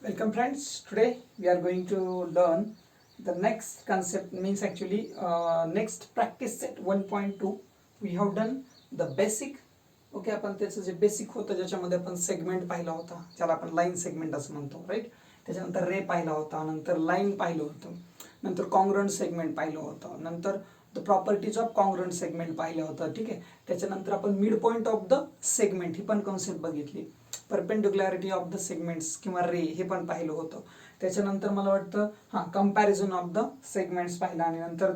Welcome friends. Today we are going to learn the next concept, means actually next practice set 1.2. We have done the basic. Okay, आपण त्याचं जे basic होतं ज्याच्यामध्ये आपण segment पाहिला होता, ज्याला आपण लाईन सेगमेंट असं म्हणतो, राईट. त्याच्यानंतर रे पाहिला होता, नंतर लाईन पाहिलं होतं, नंतर कॉंग्रंट सेगमेंट पाहिलं होतं, नंतर the properties of congruent segment पाहिलं होतं. ठीक आहे. त्याच्यानंतर आपण mid point of the segment ही पण कन्सेप्ट बघितली. परपेंडिक्युलॅरिटी ऑफ द सेगमेंट्स किंवा रे हे पण पाहिलं होतं. त्याच्यानंतर मला वाटतं कंपॅरिझन ऑफ द सेगमेंट्स पाहिलं, आणि नंतर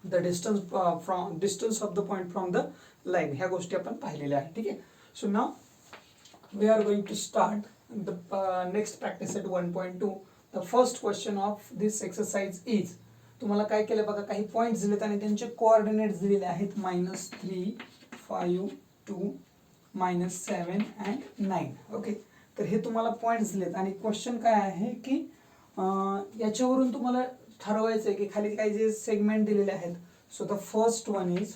the distance of the point from the line, ह्या गोष्टी आपण पाहिलेल्या आहेत. ठीक आहे. So now we are going to start the next practice set 1.2. The first question of this exercise is, तुम्हाला काय केलं बघा, काही पॉईंट्स दिलेत आणि त्यांचे कोऑर्डिनेट्स दिलेले आहेत -3, 5, 2, -7 and 9. ओके, तर हे तुम्हाला पॉईंट्स दिलेत आणि क्वेश्चन काय आहे की याच्यावरून तुम्हाला ठरवायचं आहे की खाली काही जे सेगमेंट दिलेले आहेत. So the first one is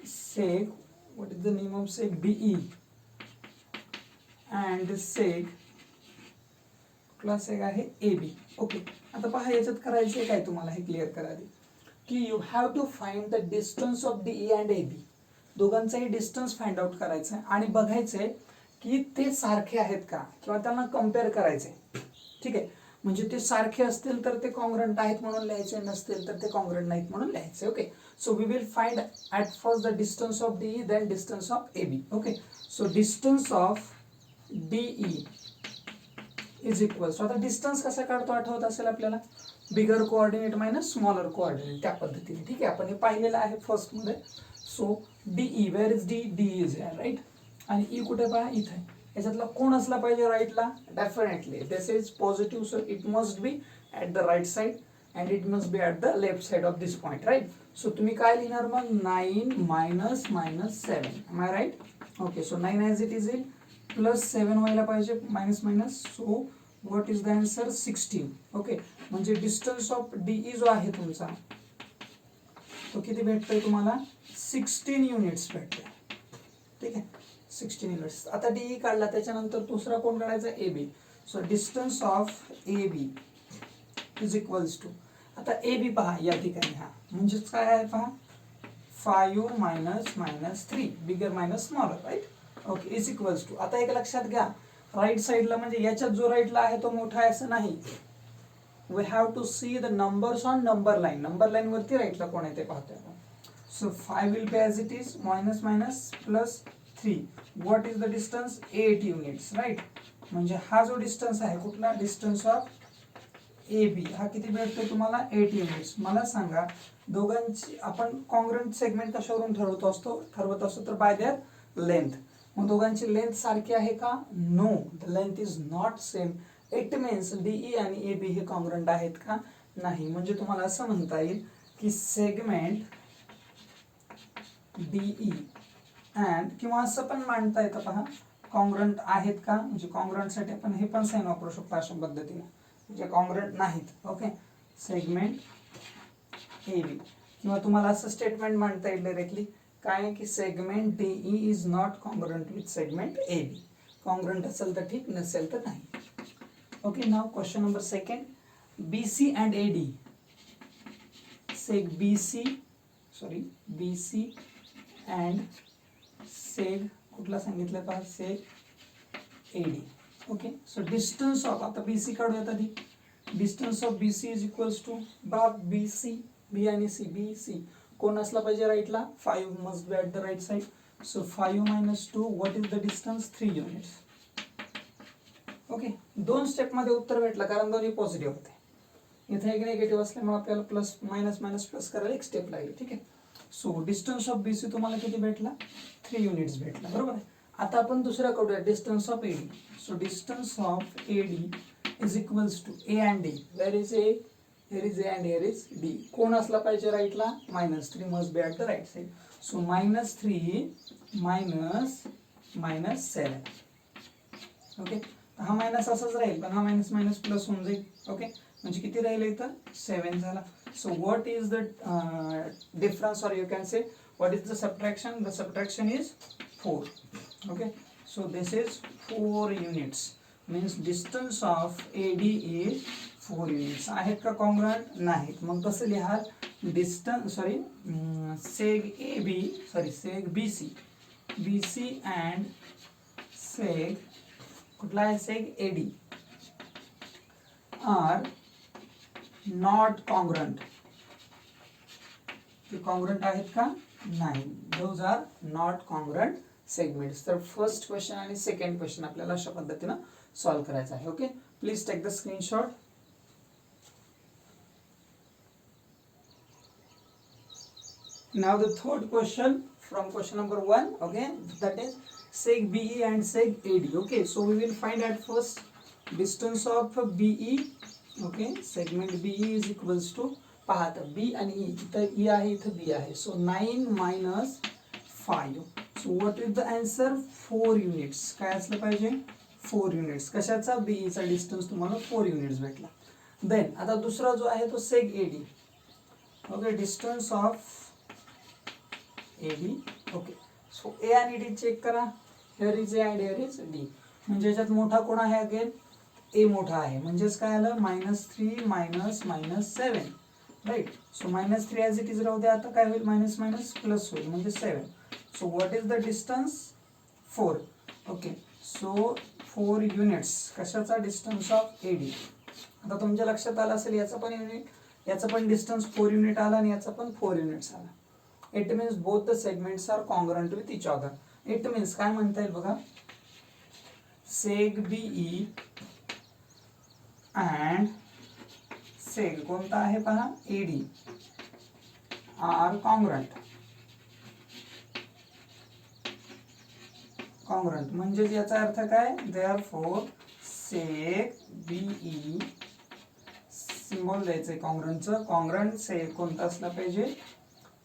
seg, what is the name of seg, B E, and seg, कुठला सेग आहे, ए बी. ओके, आता पहा याच्यात करायचं काय, तुम्हाला हे क्लिअर करा आधी की you have to find the distance of D E and A B. दोघांचाही डिस्टन्स फाइंड आउट करायचं आहे आणि बघायचंय की ते सारखे आहेत का, किंवा त्यांना कम्पेअर करायचंय. ठीक आहे. म्हणजे ते सारखे असतील तर ते कॉंग्रंट आहेत म्हणून लिहायचे, नसतील तर ते कॉंग्रंट नाहीत म्हणून लिहायचे. Okay, so we will find at first the distance of D E, then distance of A B. Okay, so distance of D E is equal, सो आता डिस्टन्स कसा काढतो आठवत असेल आपल्याला, bigger coordinate minus smaller coordinate, त्या पद्धतीने. ठीक आहे, आपण हे पाहिलेलं आहे फर्स्ट मध्ये. So D E, where is D, D is here, right. आणि ई कुठे पहा, इथे. याच्यातला कोण असला पाहिजे राईटला, definitely this is positive, so it must be at the right side and it must be at the left side of this point, right. So तुम्ही काय लिहिणार मग, 9 -7, am I right. Okay, so 9 as it is येईल, +7 व्हायला पाहिजे, minus minus, so what is the answer, 16. Okay, म्हणजे distance of DE जो आहे तुमचा, तो किती भेटतोय तुम्हाला, 16 युनिट्स भेटतोय. ठीक आहे, 16 युनिट्स. आता डीई काढला, त्याच्यानंतर दुसरा कोण काढायचा, A B. So distance of A B is equals to, आता ए बी पहा या ठिकाणी, हा म्हणजेच काय आहे पहा, 5 -3, bigger minus smaller, right. Okay, is equals to, आता एक लक्षात घ्या, राईट साईडला म्हणजे याच्यात जो राईटला आहे तो मोठा आहे असं नाही. We have to see the numbers on number line. Number line वरती राईटला कोण आहे ते पाहतोय आपण. So 5 will be as it is, -+3. What is the distance, 8 units, right. म्हणजे हा जो डिस्टन्स आहे कुठला, डिस्टन्स ऑफ ए बी, हा किती भेटतोय तुम्हाला, 8 युनिट्स. मला सांगा, दोघांची आपण कॉंग्रंट सेगमेंट कशावरून ठरवत असतो तर बाय देअर लेंथ. मग दोघांची लेंथ सारखी आहे का, no, the length is not same. It means D E आणि ए बी हे कॉंग्रंट आहेत का, नाही. म्हणजे तुम्हाला असं म्हणता येईल की सेगमेंट डीई अँड, किंवा असं पण मांडता येतं पहा, कॉंग्रंट आहेत का, म्हणजे कॉंग्रंटसाठी आपण हे पण साइन वापरू शकतो अशा पद्धतीने, म्हणजे कॉंग्रंट नाहीत. ओके, सेगमेंट ए बी, किंवा तुम्हाला असं स्टेटमेंट मांडता येईल डायरेक्टली काय की segment DE is not congruent with segment A B. Congruent असेल तर ठीक, नसेल तर नाही. Okay, now question number second, B C and A D. Seg B C, sorry B C and seg, कुठला सांगितलं पहा, seg A D. Okay, so distance of, आता बी सी काढूयात आधी. Distance of B C is equals to, B C, B आणि C, B C कोण असला पाहिजे राईटला, 5 must be at the right side. So 5 - 2, what is the distance, 3 units. Okay, 2 स्टेपमध्ये उत्तर भेटलं, कारण दोन्ही पॉझिटिव्ह होते. इथे एक निगेटिव्ह असल्यामुळे आपल्याला प्लस मायनस प्लस करायला एक स्टेप लागली. ठीक आहे. So distance of B C तुम्हाला किती भेटला, 3 युनिट्स भेटला, बरोबर आहे. आता आपण दुसरा करूया, distance of A D. So distance of A D is equals to A and D. Where is A, here is a and here is d. कोण असला पाहिजे राईटला, -3 must be at the right side. So -3 - -7. Okay, हा minus असाच राहील, पण हा minus minus plus होऊन जाईल. ओके, म्हणजे किती राहील इथं, 7 झाला. So what is the difference, or you can say what is the subtraction, the subtraction is 4. Okay, so this is 4 units. Means distance of AD is 4 units. आहेत का congruent? नाहीत. मग कसं लिहाल? Distance seg BC and seg कुठला आहे? Seg AD are not congruent. ते congruent आहेत का? नाही. Those are not congruent segments. तर फर्स्ट क्वेश्चन आणि सेकंड क्वेश्चन आपल्याला अशा पद्धतीनं सॉल्व्ह करायचं आहे. Okay, please take the screenshot. Now the third question from question number 1, okay, that is seg BE and seg AD. Okay, so we will find at first distance of BE. Okay, segment BE is equals to, पहा आता B आणि E, इथं E आहे, इथं B आहे, so 9 minus 5. So what is the answer? 4 units. काय असलं पाहिजे? 4 units. कशाचा? BE चा डिस्टन्स तुम्हाला 4 units भेटला. देन आता दुसरा जो आहे तो सेग AD. Okay, distance of AD. Okay, so A आणि D चेक करा. Here is A and here is D. म्हणजे याच्यात मोठा कोण आहे? अगेन A मोठा आहे. म्हणजेच काय आलं? -3 minus -7. Right. So -3 as it is राहू द्या. आता काय होईल? मायनस मायनस प्लस होईल म्हणजे 7. So what is the distance? 4. Okay, so 4 units. कशाचा? Distance of AD. आता तुमच्या लक्षात आलं असेल याचा पण युनिट, याचा पण डिस्टन्स 4 युनिट आला आणि याचा पण 4 युनिट्स आला. It means both the segments are congruent with each other. It means काय म्हणता येईल बघा, सेग BE अँड सेग कोणता आहे पहा? AD R congruent. कॉन्ग्रुएंट म्हणजेच याचा अर्थ काय? देअरफॉर सेग BE सिम्बॉल द्यायचंय कॉन्ग्रुएंटचं. कॉन्ग्रुएंट सेग कोणता असला पाहिजे?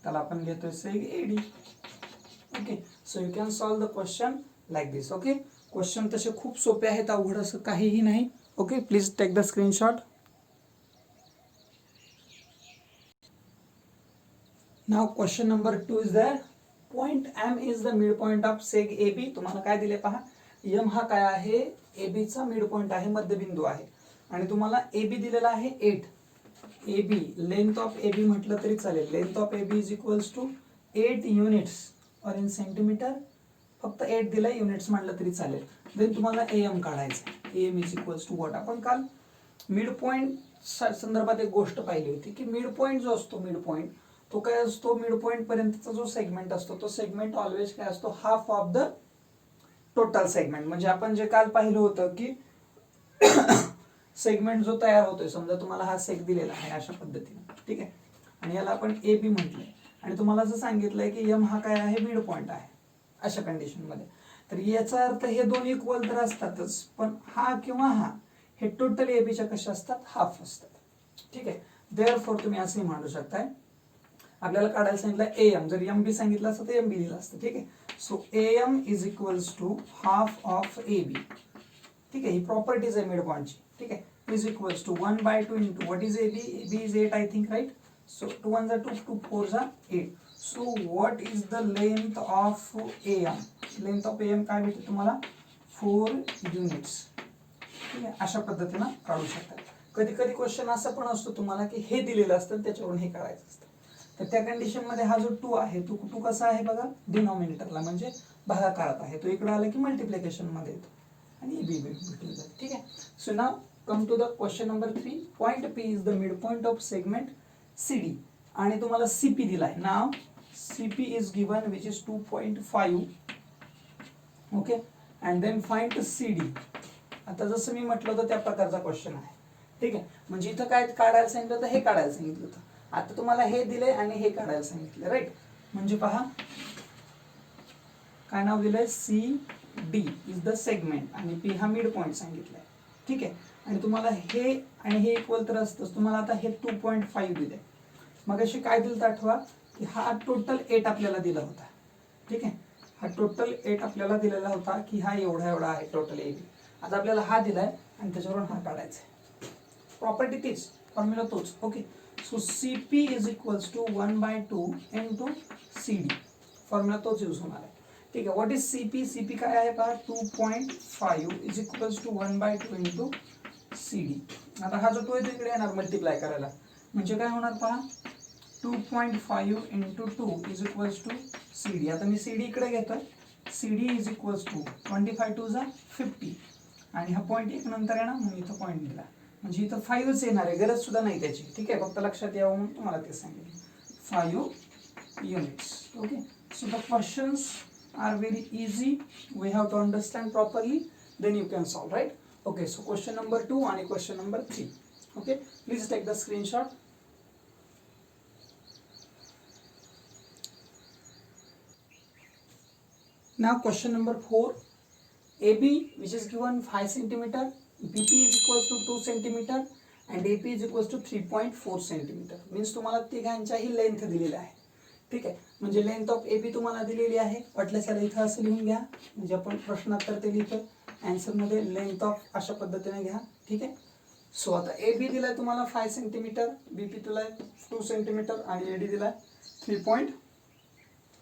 त्याला आपण घेतोय seg AD. Okay, so you can solve the question like this. Okay, question तसे खूप सोपे आहेत, अवघड असं काहीही नाही. Okay, please take the screenshot. Now question number 2 is that point M is the mid point of seg AB. तुम्हाला काय दिले पहा, M हा काय आहे? AB चा मिड पॉइंट आहे, मध्यबिंदू आहे. आणि तुम्हाला AB दिलेला आहे 8. AB लेंथ ऑफ AB म्हटलं तरी चालेल. Length of AB is equals to 8 units or in centimeter. फक्त 8 दिलाय, युनिट्स म्हटलं तरी चालेल. देन तुम्हाला AM काढायचं. AM is equals to what? आपण काल मिड पॉइंट संदर्भात एक गोष्ट पाहिली होती की मिड पॉइंट जो असतो, मिड पॉइंट तो काय असतो? मिड पॉइंट पर्यंतचा जो सेगमेंट असतो तो सेगमेंट ऑलवेज काय असतो? Half of the total segment. म्हणजे आपण जे काल पाहिलं होतं की सेगमेंट जो तयार होतोय, समजा तुम्हाला हा सेग दिलेला आहे अशा पद्धतीने, ठीक आहे, आणि याला आपण AB म्हटलंय आणि तुम्हाला असं सांगितलंय की M हा काय आहे? मिड पॉइंट आहे अशा कंडिशन मध्ये. तर याचा अर्थ हे दोन इक्वल तर असतातच, पण हा किंवा हा हे टोटल ABच्या कशा असतात? हाफ असतात. ठीक आहे, देअरफॉर तुम्ही असंही म्हणू शकताय, आपल्याला काढायला सांगितलं AM, जर MB सांगितलं असतं तर MB दिलं असतं. ठीक आहे, so AM is equals to half of AB. ठीक आहे, ही प्रॉपर्टीज आहे मिड पॉइंटची. ठीक आहे, is equals to 1/2 into what is AB? AB is 8 I think, right? So 2 1 जा 2, 2 4 जा 8. So what is the length of AM? Length of AM काय भेटते तुम्हाला? 4 युनिट्स. ठीक आहे, अशा पद्धतीनं काढू शकता. कधी कधी क्वेश्चन असा पण असतो तुम्हाला की हे दिलेलं असतं त्याच्यावरून हे काढायचं असतं. तर त्या कंडिशन मध्ये हा जो 2 आहे तो 2 कसा आहे बघा? डिनॉमिनेटरला म्हणजे भागाकारात आहे. तो इकडे आला की मल्टिप्लिकेशन मध्ये येतो आणि AB भेटून जाते. ठीक आहे, so now come to the question number 3. Point P is the mid point of segment CD आणि तुम्हाला CP दिलाय. Now CP is given which is 2.5. Okay, and then find CD. आता जसं मी म्हटलं होतं त्या प्रकारचा क्वेश्चन आहे. ठीक आहे, म्हणजे इथं काय काढायला सांगितलं होतं? हे काढायला सांगितलं होतं. आता तुम्हाला हे दिले आणि हे काढायला सांगितलं, राईट? म्हणजे पहा काय नाव दिलंय? CD इज द सेगमेंट आणि P हा मिड पॉइंट सांगितलाय. ठीक आहे, आणि तुम्हाला हे आणि हे इक्वल तर असतंच. तुम्हाला आता हे 2.5 दिले. मग अशी काय दिलं तर आठवा की हा टोटल 8 आपल्याला दिला होता. ठीक आहे, हा टोटल 8 आपल्याला दिलेला होता की हा एवढा एवढा आहे टोटल AB. आता आपल्याला हा दिलाय आणि त्याच्यावरून हा काढायचा आहे. प्रॉपर्टी तीच, फॉर्म्युला तोच. Okay, so CP is equals to 1/2 into CD. Formula तोच यूज होणार आहे. ठीक आहे. What is CP? सीपी काय आहे पहा, 2.5 is equals to 1/2 into CD. आता हा जो 2 आहे तो इकडे येणार मल्टिप्लाय करायला, म्हणजे काय होणार पहा, 2.5 into 2 is equals to CD. आता मी CD इकडे घेतोय, CD इज इक्वल्स टू 25 टू जा 50 आणि हा पॉईंट एक नंतर येणार म्हणून इथं पॉईंट दिला, म्हणजे इथं 5च येणार आहे, गरज सुद्धा नाही त्याची. ठीक आहे, फक्त लक्षात यावं म्हणून तुम्हाला ते सांगितलं, 5 units. Okay, so the questions are very easy. We have to understand properly, then you can solve, right? Okay, so question number 2 and question number 3. Okay, please take the screenshot. Now question number 4, AB which is given 5 centimeter, BP is equals to 2 centimeter and AP is equals to 3.4 centimeter. Means तुम्हाला तिघांच्याही length दिलेला आहे. ठीक आहे, म्हणजे length of A बी तुम्हाला दिलेली आहे. वाटल्यास याला इथं असं लिहून घ्या, म्हणजे आपण प्रश्नात तर ते लिहितो, आन्सर मध्ये लेंथ ऑफ अशा पद्धतीने घ्या. ठीक आहे, सो आता ए बी दिलाय तुम्हाला 5 सेंटीमीटर, बीपी दिलाय 2 सेंटीमीटर आणि एडी दिलाय 3.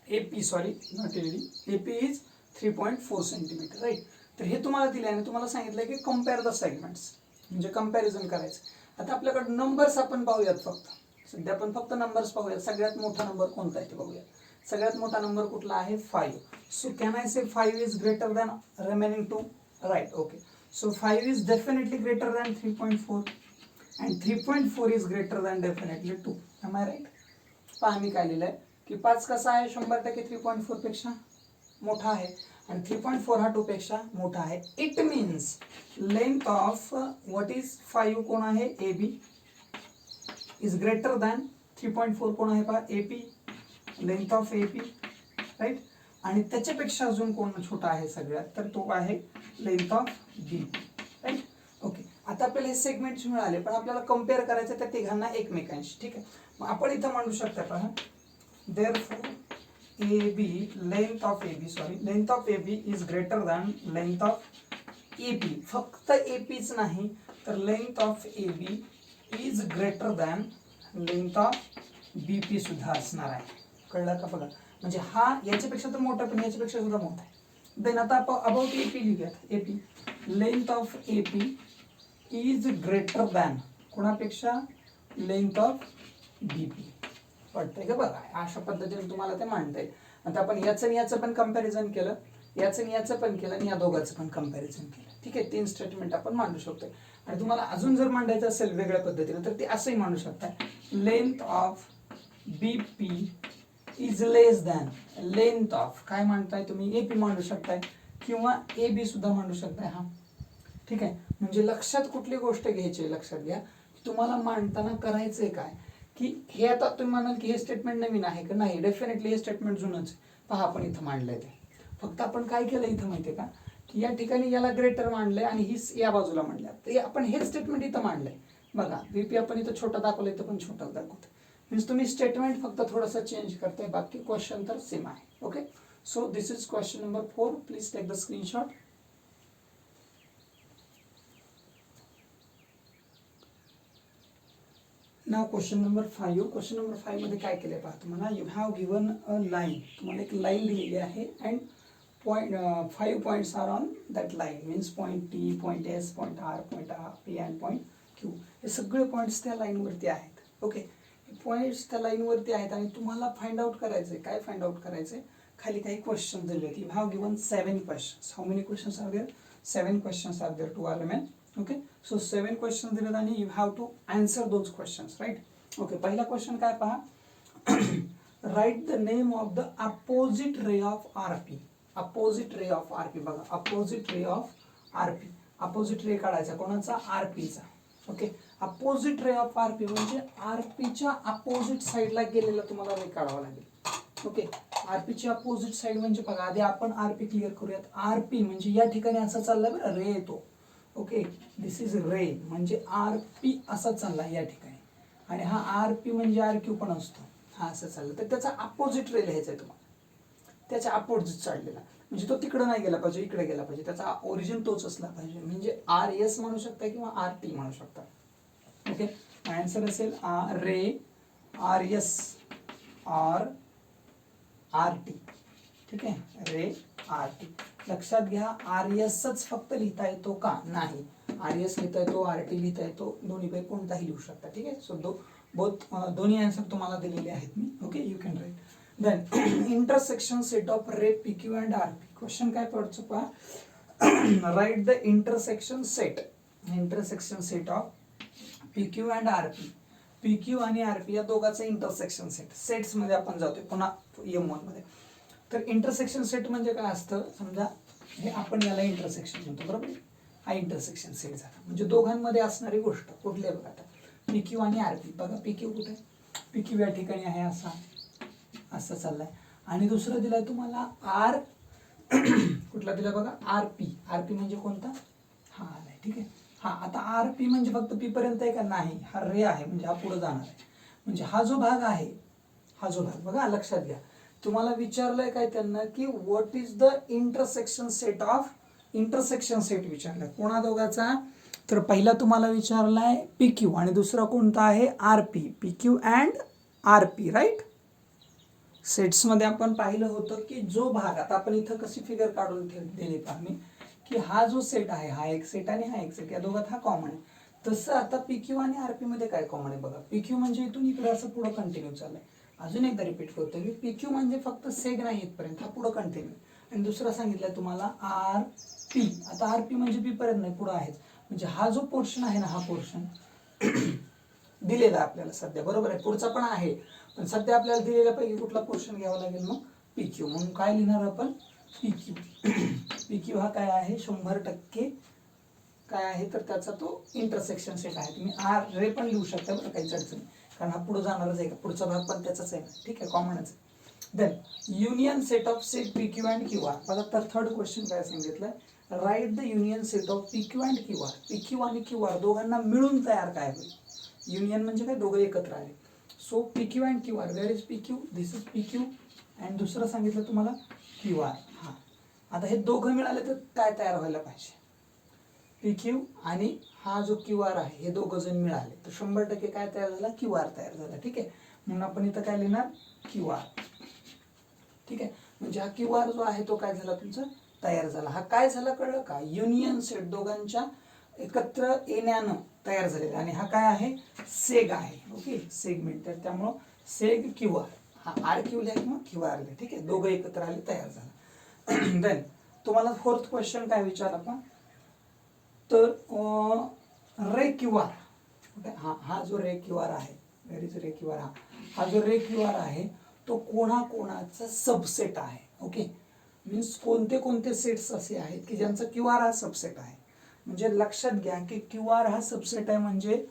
AP sorry not AD, AP is 3.4 centimeter, right. तर हे तुम्हाला दिले आणि तुम्हाला सांगितलंय की कम्पेअर द सेगमेंट्स, म्हणजे कंपॅरिझन करायचं. आता आपल्याकडे नंबर्स आपण पाहूयात, फक्त सध्या आपण फक्त नंबर्स पाहूयात. सगळ्यात मोठा नंबर कोणता आहे ते बघूया. सगळ्यात मोठा नंबर कुठला आहे, 5. So can I say 5 is greater than remaining 2, right. Okay, so 5 is definitely greater than 3.4 and 3.4 is greater than definitely 2. Am I right? पहा मी काय लिहिलंय की 5 कसा आहे, 100% 3.4 पेक्षा मोठा आहे आणि 3.4 हा 2 पेक्षा मोठा आहे. It means length of what is 5 कोण आहे, A B is greater than 3.4 कोण आहे पहा, AP, length of AP, right. आणि त्याच्यापेक्षा अजून कोण छोटा आहे सगळ्यात, तर तो आहे length of BP, right. Okay, आता आपल्याला हे सेगमेंट्स मिळाले, पण आपल्याला कम्पेअर करायचं त्या तिघांना एकमेकांशी. ठीक आहे, मग आपण इथं मांडू शकता पहा, therefore AB, length of AB, sorry, length of AB is greater than length of AP. फक्त APच नाही तर length of AB is greater than length of BP सुद्धा असणार आहे. कळलं का? बघा, म्हणजे हा याच्यापेक्षा तर मोठा पण याच्यापेक्षा सुद्धा मोठा आहे. देन आता आपण अबाउट AP लिहूयात. AP, length of AP is greater than कोणापेक्षा, लेंथ ऑफ BP. पडतंय का? बघा, अशा पद्धतीने तुम्हाला ते मांडता येईल. आता आपण याचं आणि याचं पण कंपॅरिझन केलं, याचं आणि याचं पण केलं आणि या दोघांचं पण कंपॅरिझन केलं. ठीक आहे, 3 स्टेटमेंट आपण मांडू शकतो. आणि तुम्हाला अजून जर मांडायचं असेल वेगळ्या पद्धतीने तर ते असंही मांडू शकता, length of BP is less than length of, काय मांडताय तुम्ही, AP मांडू शकताय किंवा AB सुद्धा मांडू शकताय. हा ठीक आहे, म्हणजे लक्षात कुठली गोष्ट घ्यायची, लक्षात घ्या तुम्हाला मांडताना करायचंय काय, की हे आता तुम्ही म्हणाल की हे स्टेटमेंट नवीन आहे का, नाही, डेफिनेटली हे स्टेटमेंट जुनच. पहा आपण इथं मांडलंय ते, फक्त आपण काय केलं इथं माहितीये का, की या ठिकाणी याला ग्रेटर मांडलंय आणि ही या बाजूला मांडलंय. तर आपण हेच स्टेटमेंट इथं मांडलंय. बघा, BP आपण इथं छोटा दाखवलं, इथं पण छोटा दाखवतो. मीन्स तुम्ही स्टेटमेंट फक्त थोडंसं चेंज करताय, बाकी क्वेश्चन तर सेम आहे. Okay, so this is question number 4. Please take the screenshot. Now question number 5. Question number 5 मध्ये काय केलंय पहा, तुम्हाला you have given a line, तुम्हाला एक लाईन दिलेली आहे and point 5 points are on that line. Means point T, point S, point R, point P and point Q. हे सगळे पॉइंट्स त्या लाईनवरती आहेत. ओके, हे पॉइंट्स त्या लाईनवरती आहेत आणि तुम्हाला फाइंड आउट करायचंय. काय फाइंड आउट करायचंय, खाली काही क्वेश्चन दिले आहेत. You have given 7 questions. How many questions are there, 7 questions are there to are remain. Okay, so 7 question दिलेत आणि you have to answer those questions, right. Okay, पहिला क्वेश्चन काय पहा, right the name of the opposite ray of RP. Opposite ray of RP, बघा, opposite ray of RP. Opposite ray काढायचा कोणाचा, RPचा. Okay, opposite ray of RP म्हणजे RPच्या opposite साईडला गेलेला तुम्हाला रे काढावा लागेल. ओके, RPची अपोजिट साईड म्हणजे बघा, आधी आपण RP क्लिअर करूयात. RP म्हणजे या ठिकाणी असं चाललंय बरं, रे येतो. ओके, दिस इज रे म्हणजे RP असा चालला या ठिकाणी आणि हा RP म्हणजे RQ पण असतो, हा असं चाललं. तर त्याचा अपोजिट रे लिहायचा आहे तुम्हाला, त्याच्या अपोजिट चाललेला, म्हणजे तो तिकडे नाही गेला पाहिजे, इकडे गेला पाहिजे, त्याचा ओरिजिन तोच असला पाहिजे. म्हणजे RS म्हणू शकता किंवा RT म्हणू शकता. ओके, आन्सर असेल रे RS और RT. ठीक आहे, रे आर टी. लक्षात घ्या, आर एसच फक्त लिहिता येतो का? नाही, आर एस लिहिता येतो, आर टी लिहिता येतो, दोन्हीपैकी कोणताही लिहू शकता. ठीक आहे, सो दोन्ही आन्सर तुम्हाला दिलेले आहेत मी. Okay, you can write. Then intersection set of ray P Q and R P. Question काय पडतो पहा, right the intersection set of P Q and R P. P Q आणि आर पी या दोघांचा इंटरसेक्शन सेट. सेट्स मध्ये आपण जातोय पुन्हा M1 मध्ये. तर इंटरसेक्शन सेट म्हणजे काय असतं, समजा हे आपण याला इंटरसेक्शन म्हणतो, बरोबर. हा इंटरसेक्शन सेट झाला म्हणजे दोघांमध्ये असणारी गोष्ट कुठली आहे बघा. आता पी क्यू आणि आर पी. बघा पी क्यू कुठे, पी क्यू या ठिकाणी आहे, असा चाललाय. आणि दुसरं दिलाय तुम्हाला आर कुठला दिला बघा, आर पी. आर पी म्हणजे कोणता, हा आलाय. ठीक आहे, हा. आता आर पी म्हणजे फक्त पी पर्यंत आहे का? नाही, हा रे आहे म्हणजे हा पुढे जाणार आहे. म्हणजे हा जो भाग आहे, हा जो भाग बघा, लक्षात घ्या. तुम्हाला विचारलंय काय त्यांना की what is the intersection set of, intersection set विचारलाय कोणा दोघाचा? तर पहिला तुम्हाला विचारलाय पी क्यू आणि दुसरा कोणता आहे, R P. P Q and R P, right. Sets मध्ये आपण पाहिलं होतं की जो भाग, आता आपण इथं कशी फिगर काढून दिली पाहिजे की हा जो सेट आहे, हा एक सेट आणि हा एक सेट, या दोघात हा कॉमन आहे. तसं आता पी क्यू आणि आर पी मध्ये काय कॉमन आहे बघा. पी क्यू म्हणजे इथून इकडे असं पुढे कंटिन्यू चाललंय. अजून एकदा रिपीट करतो मी, पी क्यू म्हणजे फक्त सेग नाही इथपर्यंत, हा पुढे कंटिन्यू. आणि दुसरा सांगितलंय तुम्हाला आर पी. आता आर पी म्हणजे पी पर्यंत नाही, पुढे आहेच. म्हणजे हा जो पोर्शन आहे ना, हा पोर्शन दिलेला आपल्याला सध्या, बरोबर आहे. पुढचा पण आहे, पण सध्या आपल्याला दिलेल्यापैकी कुठला पोर्शन घ्यावा लागेल मग, पी क्यू. म्हणून काय लिहिणार आपण, पी क्यू. पी क्यू हा काय आहे, 100% काय आहे तर त्याचा तो इंटरसेक्शन सेट आहे. तुम्ही आर रे पण लिहू शकता बरं, काहीच अडचण नाही, कारण हा पुढे जाणारच आहे, पुढचा भाग पण त्याचाच आहे. ठीक आहे, कॉमनच आहे. Then union set of set P Q and Q R. बघा तर थर्ड क्वेश्चन काय सांगितलंय, write the union set of P Q and Q R. P Q आणि क्यू आर दोघांना मिळून तयार काय होईल. युनियन म्हणजे काय, दोघं एकत्र आले. So P Q and Q R, where is P Q, this is P Q. And दुसरं सांगितलं तुम्हाला क्यू आर. हा, आता हे दोघं मिळाले तर काय तयार व्हायला पाहिजे, पी क्यू आणि हा जो क्यू आर आहे, हे दोघं जण मिळाले तर 100% काय तयार झाला, क्यू आर तयार झाला. ठीक आहे, म्हणून आपण इथं काय लिहिणार, क्यू आर. ठीक आहे, म्हणजे हा क्यू आर जो आहे तो काय झाला तुमचा, तयार झाला. हा काय झाला कळलं का, युनियन सेट दोघांच्या एकत्र येण्यानं तयार झालेला. आणि हा काय आहे, सेग आहे. Okay, segment. तर त्यामुळं सेग क्यू आर, हा आर क्यू लिहा किंवा क्यू आर लिहा. ठीक आहे, दोघं एकत्र आले, तयार झाला. देन तुम्हाला फोर्थ क्वेश्चन काय विचारला आपण, तर रे क्यू आर. हा जो रे क्यू आर आहे, वेर इज रे क्यू आर, हा जो रे क्यू आर आहे तो कोणाकोणाचा सबसेट आहे. ओके, मीन्स कोणते कोणते सेट्स असे आहेत की ज्यांचा क्यू आर हा सबसेट आहे. म्हणजे लक्षात घ्या की क्यू आर हा सबसेट आहे म्हणजे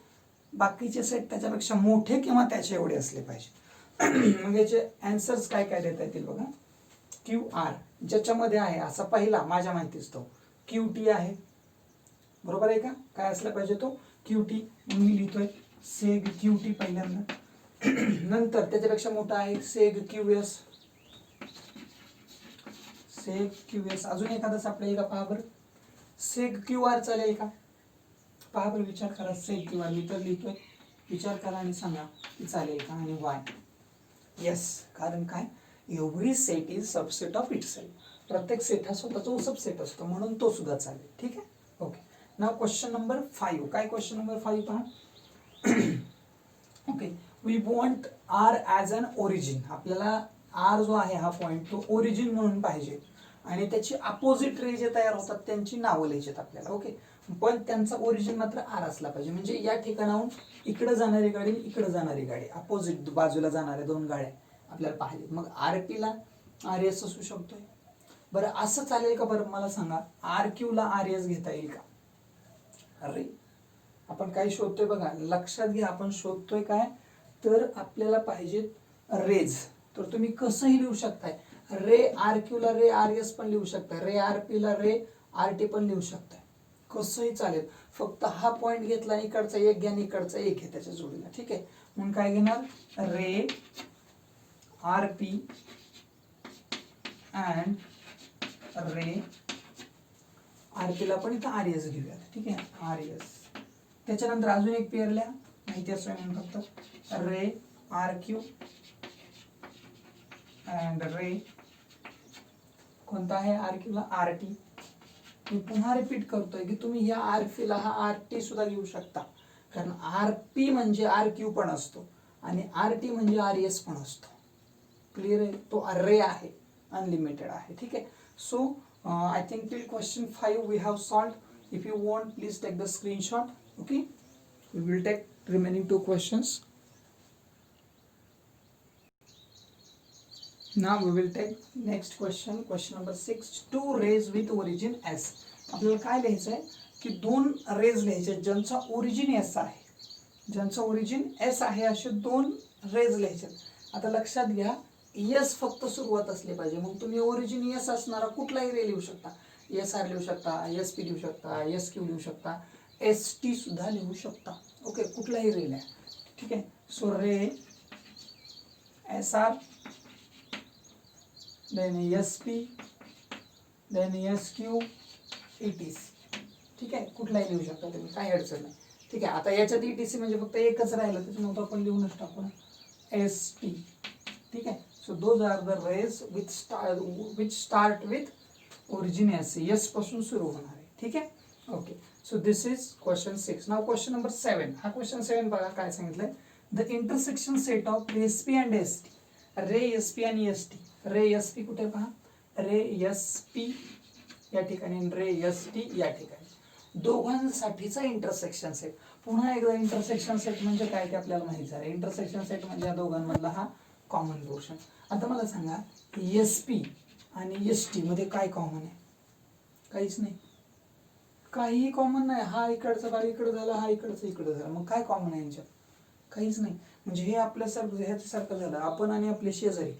बाकीचे सेट त्याच्यापेक्षा मोठे किंवा त्याचे एवढे असले पाहिजे. मग याचे आन्सर्स काय काय देता येतील बघा. क्यू आर ज्याच्यामध्ये आहे असा पहिला माझ्या माहितीच तो क्यू टी आहे, बरोबर आहे का. काय असला पाहिजे तो क्यू टी. मी लिहितोय सेग क्यू टी पहिल्यांदा. नंतर त्याच्यापेक्षा मोठा आहे सेग क्यू एस, सेग क्यू एस. अजून एखादा सापडेल का पहा बरं, सेग क्यू आर चालेल का, पहा बरं, विचार करा. सेग क्यू आर मी तर लिहितोय, विचार करा आणि सांगा की चालेल का आणि वाय. येस, कारण काय, every set is subset of itself. प्रत्येक सेट हा स्वतःचा सबसेट असतो म्हणून तो सुद्धा चालेल. ठीक आहे, ओके. Now question number 5. काय क्वेश्चन नंबर 5 पहा. Okay, we want R as an origin. आपल्याला आर जो आहे हा पॉइंट तो ओरिजिन म्हणून पाहिजे आणि त्याची अपोजिट रे जे तयार होतात त्यांची नावं लिहायची आपल्याला. ओके, पण त्यांचा ओरिजिन मात्र आर असला पाहिजे. म्हणजे या ठिकाणाहून इकडे जाणारी गाडी, इकडे जाणारी गाडी, अपोजिट बाजूला जाणाऱ्या दोन गाड्या आपल्याला पाहिजे. मग आर पी ला आर एस असू शकतोय. बरं असं चालेल का बरं मला सांगा, आर क्यू ला आर एस घेता येईल का. अरे आपण काय शोधतोय बघा, लक्षात घ्या. आपण शोधतोय काय, तर आपल्याला पाहिजेत रेज. तर तुम्ही कसंही लिहू शकताय, रे आर क्यू ला रे आर एस पण लिहू शकताय, रे आर पी ला रे आर टी पण लिहू शकताय, कसंही चालेल. फक्त हा पॉइंट घेतला, इकडचा एक घ्या आणि इकडचा एक घ्या त्याच्या जोडीला. ठीक आहे, म्हणून काय घेणार, ray R P and ray R P ला पण इथं आर एस घेऊया. ठीक आहे, आर एस. त्याच्यानंतर अजून एक पेअर लिहा, माहिती असं म्हणून फक्त ray R Q and ray कोणता आहे आर क्यूला? R T. मी पुन्हा रिपीट करतोय की तुम्ही ह्या आर ला हा आर टी सुद्धा लिहू शकता, कारण आर पी म्हणजे आर क्यू पण असतो आणि आर टी म्हणजे आर एस पण असतो. क्लिअर आहे? तो अरे आहे, अनलिमिटेड आहे. ठीक आहे. So I think till question 5 we have solved. If you want please take the screenshot. Okay, we will take remaining 2 questions. Now we will take next question, question number 6. Two rays with origin S. आपल्याला काय लिहायचं आहे की दोन raise लिहायचे ज्यांचा origin S आहे, ज्यांचा ओरिजिन एस आहे असे दोन रेज लिहायचे. आता लक्षात घ्या, एस फक्त सुरुवात असली पाहिजे. मग तुम्ही ओरिजिन एस असणारा कुठलाही रे लिहू शकता. एस आर लिहू शकता, एस पी लिहू शकता, एस क्यू लिहू शकता, एस टी सुद्धा लिहू शकता. ओके, कुठलाही रे लिहा. ठीक आहे. So ray S R, then SP, then SQ, ETC. ठीक आहे, कुठलाही लिहू शकता तुम्ही, काही अडचण नाही. ठीक आहे. आता याच्यात ETC म्हणजे फक्त एकच राहिलं, त्याच्यामुळे आपण लिहूनच टाकू ST. ठीक आहे. So those are the rays which start with origin S, S पासून सुरू होणार आहे. ठीक आहे. Okay, so this is question 6. Now question number 7. हा क्वेश्चन 7 बघा काय सांगितलंय. The intersection set of SP and ST. Ray SP आणि ST. रे SP कुठे पहा, रे SP या ठिकाणी, रे ST या ठिकाणी, दोघांसाठीचा इंटरसेक्शन सेट. पुन्हा एकदा इंटरसेक्शन सेट म्हणजे काय ते आपल्याला माहिती झालं. इंटरसेक्शन सेट म्हणजे या दोघांमधला हा कॉमन पोर्शन. आता मला सांगा SP आणि ST मध्ये काय कॉमन आहे? काहीच नाही, काहीही कॉमन नाही. हा इकडचा भाग इकडे झाला, हा इकडचा इकडे झाला, मग काय कॉमन आहे यांच्यात? काहीच नाही. म्हणजे हे आपल्यासारखं ह्याच्यासारखं झालं, आपण आणि आपले शेजारी.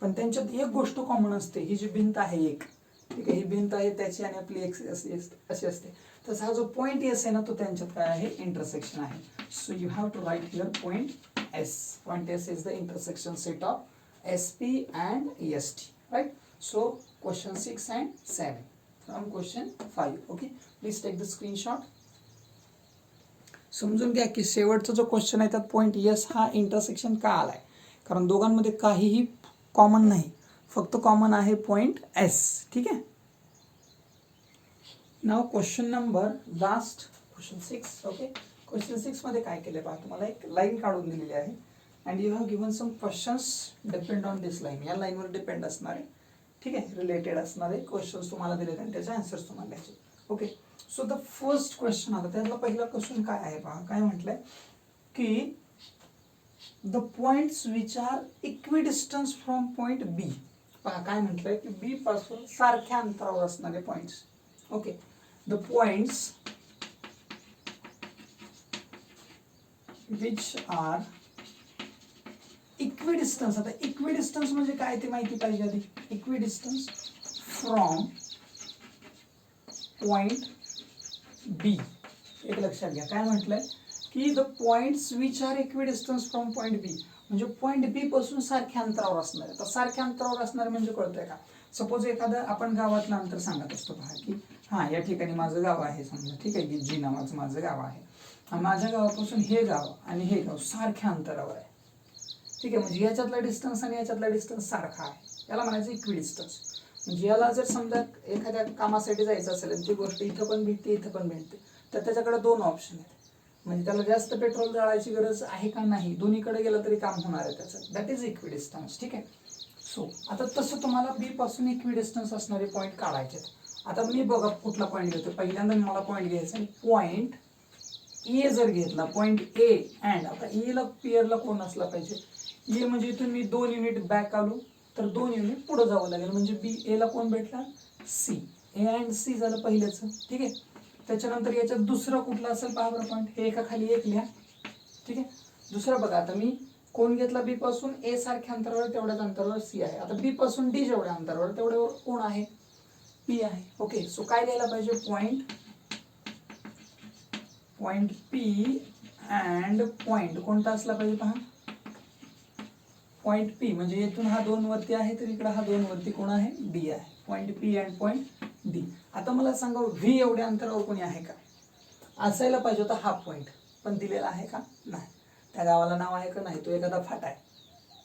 पण त्यांच्यात एक गोष्ट कॉमन असते, ही जी भिंत आहे एक, ठीक आहे, ही भिंत आहे त्याची आणि आपली एक अशी असते. तसा हा जो पॉईंट एस आहे ना, तो त्यांच्यात काय आहे? इंटरसेक्शन आहे. So you have to write here point S. Point S is the intersection set of SP and ST. Right. So question 6 and 7 from question 5. Okay, please take the screenshot. समजून घ्या की शेवटचा जो क्वेश्चन आहे त्यात point S हा intersection का आलाय, कारण दोघांमध्ये काहीही कॉमन नाही, फक्त कॉमन आहे पॉइंट एस. ठीक आहे. Now question number last, question 6. Okay, question 6 मध्ये काय केले पहा, तुम्हाला एक लाईन काढून दिलेली आहे and you have given some questions depend on this line. या लाईनवर डिपेंड असणारे, ठीक आहे, रिलेटेड असणारे क्वेश्चन्स तुम्हाला दिलेत आणि त्याचे आन्सर्स तुम्हाला द्यायचे. Okay, so the first question. आता त्यातला पहिला क्वेश्चन काय आहे पहा, काय म्हटलंय की the points which are equidistance from point B. पहा काय म्हटलंय की बी पासून सारख्या अंतरावर असणारे points. Okay, the points which are equidistance. आता इक्विडिस्टन्स म्हणजे काय ते माहिती पाहिजे आधी. Equidistance from point B. एक लक्षात घ्या काय म्हटलंय की the points which are equidistance from point B म्हणजे पॉइंट बी पासून सारख्या अंतरावर असणार आहे. तर सारख्या अंतरावर असणार म्हणजे कळतंय का? सपोज एखादं आपण गावातलं अंतर सांगत असतो पहा की हा या ठिकाणी माझं गाव आहे समजा, ठीक आहे, की जी नावाचं माझं गाव आहे. माझ्या गावापासून हे गाव आणि हे गाव सारख्या अंतरावर आहे. ठीक आहे, म्हणजे याच्यातला डिस्टन्स आणि याच्यातला डिस्टन्स सारखा आहे, याला म्हणायचं इक्विडिस्टन्स. म्हणजे याला जर समजा एखाद्या कामासाठी जायचं असेल आणि ती गोष्ट इथं पण भेटते इथं पण भेटते, तर त्याच्याकडे दोन ऑप्शन आहेत. म्हणजे त्याला जास्त पेट्रोल जाळायची गरज आहे का नाही, दोन्हीकडे गेलं तरी काम होणार आहे त्याचं. That is equidistance. ठीक आहे. सो आता तसं तुम्हाला बी पासून इक्विडिस्टन्स असणारे पॉईंट काढायचे. आता मी बघा कुठला पॉईंट घेतो. पहिल्यांदा मला पॉईंट घ्यायचा आहे पॉईंट ए. जर घेतला पॉईंट ए अँड आता एला पेअरला कोण असला पाहिजे. ए म्हणजे इथून मी 2 युनिट बॅक आलो तर 2 युनिट पुढे जावं लागेल. म्हणजे बी एला कोण भेटला? सी. ए अँड सी झालं पहिल्याच. ठीक आहे. त्याच्यानंतर याच्यात दुसरा कुठला असेल पहा बरं पॉईंट. हे एका खाली एक लिहा. ठीक आहे. दुसरा बघा आता मी कोण घेतला बी पासून ए सारख्या अंतरावर तेवढ्याच अंतरावर सी आहे. आता बी पासून डी जेवढ्या अंतरावर तेवढ्यावर कोण आहे? पी आहे. ओके, सो काय लिहायला पाहिजे? पॉईंट पी अँड पॉईंट कोणता असला पाहिजे पहा. पॉईंट पी म्हणजे इथून हा 2 वरती आहे तर इकडे हा 2 वरती कोण आहे? डी आहे. Point P and point D. आता मला सांगा व्ही एवढ्या अंतरावर कोणी आहे का? असायला पाहिजे होता हा पॉईंट, पण दिलेला आहे का? नाही. त्या गावाला नाव आहे का? नाही. तो एखादा फाटा आहे.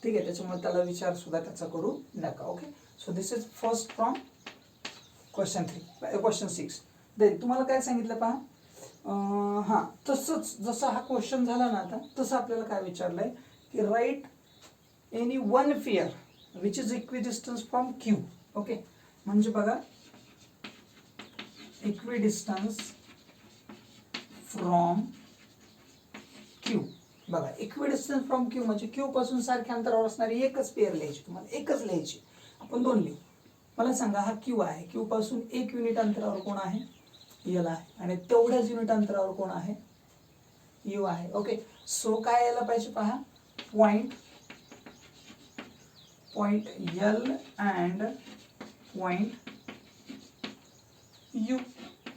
ठीक आहे, त्याच्यामुळे त्याला विचार सुद्धा त्याचा करू नका. Okay, so this is first from question 6. Then तुम्हाला काय सांगितलं पहा, हां तसंच जसं हा क्वेश्चन झाला ना आता तसं आपल्याला काय विचारलंय की write any one pair which is equidistance from Q. Okay, म्हणजे बघा इक्विडिस्टन्स फ्रॉम क्यू. बघा इक्विडिस्टन्स फ्रॉम क्यू म्हणजे क्यू पासून सारख्या अंतरावर असणारी एकच पेअर लिहायची, तुम्हाला एकच लिहायची. आपण दोन लिहू. मला सांगा हा क्यू आहे, क्यू पासून 1 युनिट अंतरावर कोण आहे, यल आहे, आणि तेवढ्याच युनिट अंतरावर कोण आहे, यू आहे. ओके, सो काय यायला पाहिजे पहा, point L and point U.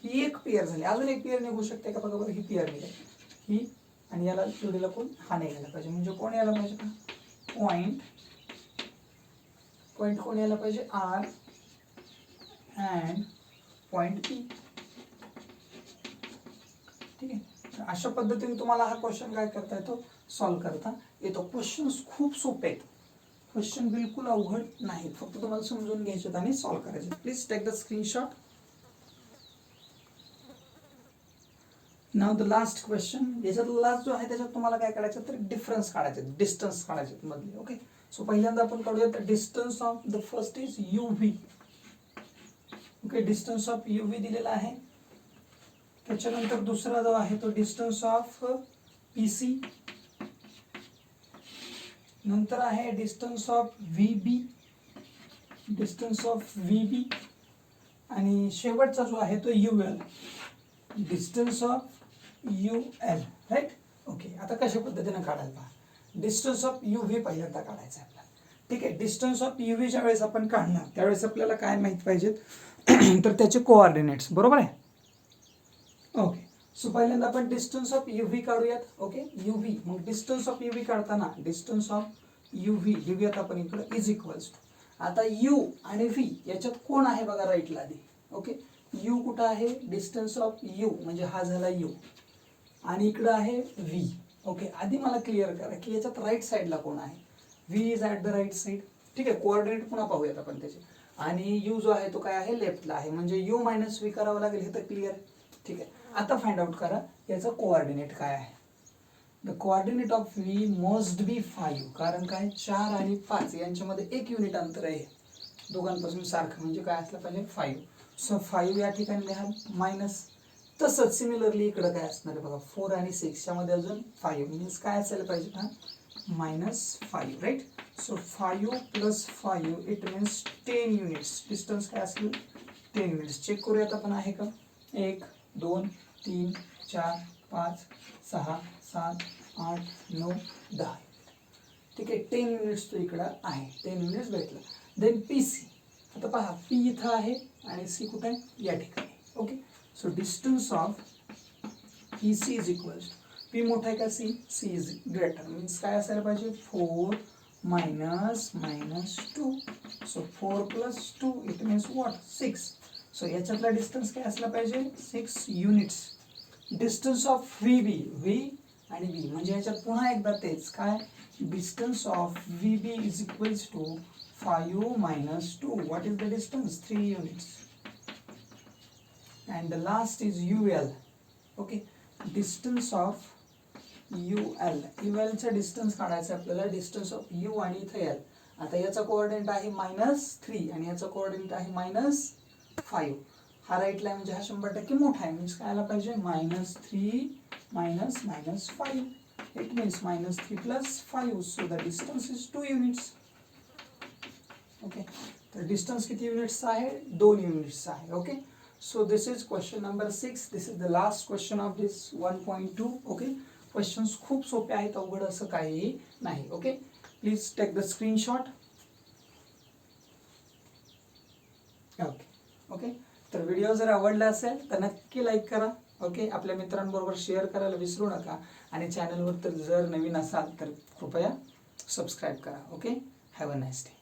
ही एक पेअर झाली. अजून एक पेअर निघू शकते का बघा बरं. ही पेअर निघेल, ही आणि याला जोडीला कोण, हा निघायला पाहिजे. म्हणजे कोण यायला पाहिजे पहा, पॉइंट कोण यायला पाहिजे, आर अँड पॉइंट पी. ठीक आहे, तर अशा पद्धतीने तुम्हाला हा क्वेश्चन काय करता येतो, सॉल्व्ह करता येतो. क्वेश्चन्स खूप सोपे आहेत, क्वेश्चन बिलकुल अवघड नाहीत, फक्त तुम्हाला समजून घ्यायचे आणि सॉल्व्ह करायचे. Please take the screenshot. Now the last question. याच्यात लास्ट जो आहे त्याच्यात तुम्हाला काय काढायचं तर डिफरन्स काढायचे, डिस्टन्स काढायचे मधले. ओके, सो पहिल्यांदा आपण काढूया distance of the first is U V. Okay, distance of U V दिलेला आहे. त्याच्यानंतर दुसरा जो आहे तो डिस्टन्स ऑफ पी सी. नंतर आहे distance of V B, distance of V B. आणि शेवटचा जो आहे तो U L, distance of U L. Right. Okay, आता कशा पद्धतीने काढायला पहा. डिस्टन्स ऑफ यू व्ही पहिल्यांदा काढायचं आहे आपल्याला. ठीक आहे, डिस्टन्स ऑफ यू व्ही ज्या वेळेस आपण काढणार त्यावेळेस आपल्याला काय माहित पाहिजेत तर त्याचे कोऑर्डिनेट्स. बरोबर आहे. ओके, सो पहिल्यांदा आपण डिस्टन्स ऑफ यू व्ही काढूयात. Okay, U V. मग डिस्टन्स ऑफ यू व्ही काढताना डिस्टन्स ऑफ यू व्ही लिहूयात आपण इकडे इज इक्वल्स टू. आता यू आणि व्ही याच्यात कोण आहे बघा राईटला आधी. ओके, यू कुठं आहे, डिस्टन्स ऑफ यू म्हणजे हा झाला यू, आणि इकडं आहे व्ही. ओके, आधी मला क्लिअर करा की याच्यात राईट साईडला कोण आहे, V is at the right side. ठीक आहे, कोऑर्डिनेट पुन्हा पाहूयात आपण त्याचे. आणि यू जो आहे तो काय आहे, लेफ्टला आहे, म्हणजे यू मायनस व्ही करावं लागेल. हे तर क्लिअर. ठीक आहे, आता फाइंड आउट करा याचा कोऑर्डिनेट काय आहे. The coordinate of V must be 5. कारण काय, 4 आणि 5 यांच्यामध्ये 1 युनिट अंतर आहे दोघांपासून सारखं, म्हणजे काय असलं पाहिजे 5. सो 5 या ठिकाणी लिहा मायनस. तसंच सिमिलरली इकडं काय असणार आहे बघा, 4 आणि 6 यामध्ये अजून 5 मीन्स काय असायला पाहिजे पहा, -5. Right. So 5 + 5 it means 10 units. Distance काय असेल 10 युनिट्स. चेक करूयात आपण आहे का. 1 2 3 4 5 6 7 8 9 10. ठीक आहे, 10 युनिट्स तो इकडं आहे, 10 युनिट्स भेटला. Then P C. आता पहा पी इथं आहे आणि सी कुठे आहे, या ठिकाणी. Okay, so distance of P C is equals, P मोठा आहे का C, C is greater. Means काय असायला पाहिजे 4 - -2. So 4 + 2 it means what 6. सो याच्यातला डिस्टन्स काय असला पाहिजे 6 units. Distance of V B, V आणि बी म्हणजे याच्यात पुन्हा एकदा तेच काय, distance of V B is equals to 5 - 2. What is the distance 3 units. And the last is U L. Okay, distance of U L. U एलचं distance काढायचं आपल्याला, डिस्टन्स ऑफ यू आणि इथं एल. आता याचा कोऑर्डिनेट आहे -3 आणि याचा कोऑर्डिनेट आहे -5. हा राईटला आहे म्हणजे हा 100% मोठा आहे. मीन्स काय आला पाहिजे -3 - -5. It means -3 + 5. So the distance is 2 units. Okay, तर डिस्टन्स किती युनिट्स आहे, 2 युनिट्स आहे. Okay, so this is question number 6. This is the last question of this 1.2. Okay, questions खूप सोपे आहेत, अवघड असं काही नाही. Okay, please take the screenshot. Okay okay, तर व्हिडिओ जर आवडला असेल तर नक्की लाईक करा. ओके, आपल्या मित्रांबरोबर शेअर करायला विसरू नका. आणि चॅनलवर तर जर नवीन असाल तर कृपया सबस्क्राईब करा. Okay, have a nice day.